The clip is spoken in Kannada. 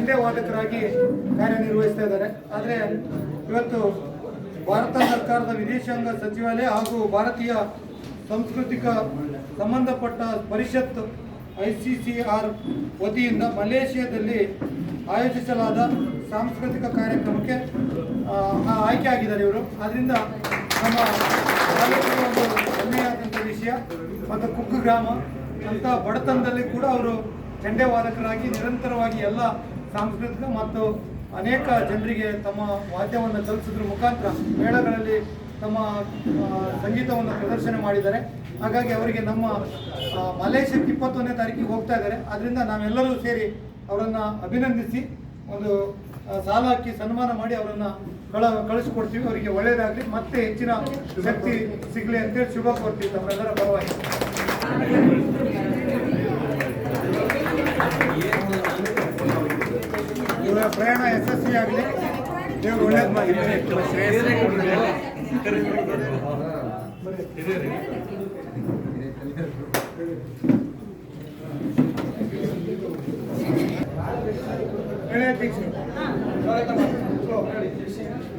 ಚೆಂಡೆ ವಾದಕರಾಗಿ ಕಾರ್ಯನಿರ್ವಹಿಸ್ತಾ ಇದ್ದಾರೆ. ಆದರೆ ಇವತ್ತು ಭಾರತ ಸರ್ಕಾರದ ವಿದೇಶಾಂಗ ಸಚಿವಾಲಯ ಹಾಗೂ ಭಾರತೀಯ ಸಾಂಸ್ಕೃತಿಕ ಸಂಬಂಧಪಟ್ಟ ಪರಿಷತ್ ICCR ವತಿಯಿಂದ ಮಲೇಷಿಯಾದಲ್ಲಿ ಆಯೋಜಿಸಲಾದ ಸಾಂಸ್ಕೃತಿಕ ಕಾರ್ಯಕ್ರಮಕ್ಕೆ ಆಯ್ಕೆ ಆಗಿದ್ದಾರೆ ಇವರು. ಆದ್ದರಿಂದ ನಮ್ಮ ತಾಲೂಕಿನ ಒಂದು ಹೆಮ್ಮೆಯಾದಂಥ ವಿಷಯ. ಮತ್ತು ಕುಗ್ಗು ಗ್ರಾಮ ಅಂತ ಬಡತನದಲ್ಲಿ ಕೂಡ ಅವರು ಚೆಂಡೆ ವಾದಕರಾಗಿ ನಿರಂತರವಾಗಿ ಎಲ್ಲ ಸಾಂಸ್ಕೃತಿಕ ಮತ್ತು ಅನೇಕ ಜನರಿಗೆ ತಮ್ಮ ವಾದ್ಯವನ್ನು ತಲುಪಿಸೋದ್ರ ಮುಖಾಂತರ ಮೇಳಗಳಲ್ಲಿ ತಮ್ಮ ಸಂಗೀತವನ್ನು ಪ್ರದರ್ಶನ ಮಾಡಿದ್ದಾರೆ. ಹಾಗಾಗಿ ಅವರಿಗೆ ನಮ್ಮ ಮಲೇಷ್ಯಾಕ್ಕೆ 21ನೇ ತಾರೀಕಿಗೆ ಹೋಗ್ತಾ ಇದ್ದಾರೆ. ಅದರಿಂದ ನಾವೆಲ್ಲರೂ ಸೇರಿ ಅವರನ್ನು ಅಭಿನಂದಿಸಿ ಒಂದು ಸಾಲ ಹಾಕಿ ಸನ್ಮಾನ ಮಾಡಿ ಅವರನ್ನು ಕಳಿಸ್ಕೊಡ್ತೀವಿ. ಅವರಿಗೆ ಒಳ್ಳೆಯದಾಗಲಿ, ಮತ್ತೆ ಹೆಚ್ಚಿನ ಶಕ್ತಿ ಸಿಗಲಿ ಅಂತೇಳಿ ಶುಭ ಕೋರ್ತೀವಿ ತಮ್ಮೆಲ್ಲರ ಪರವಾಗಿ. ಇವರ ಪ್ರಯಾಣ ಯಶಸ್ವಿಯಾಗಲಿ, ದೇವರು ಒಳ್ಳೇದು ಮಾಡಿ. ಹೇಳಿ ಅಧ್ಯಕ್ಷ, ಸ್ವಾಗತ ಮಾಡಿ.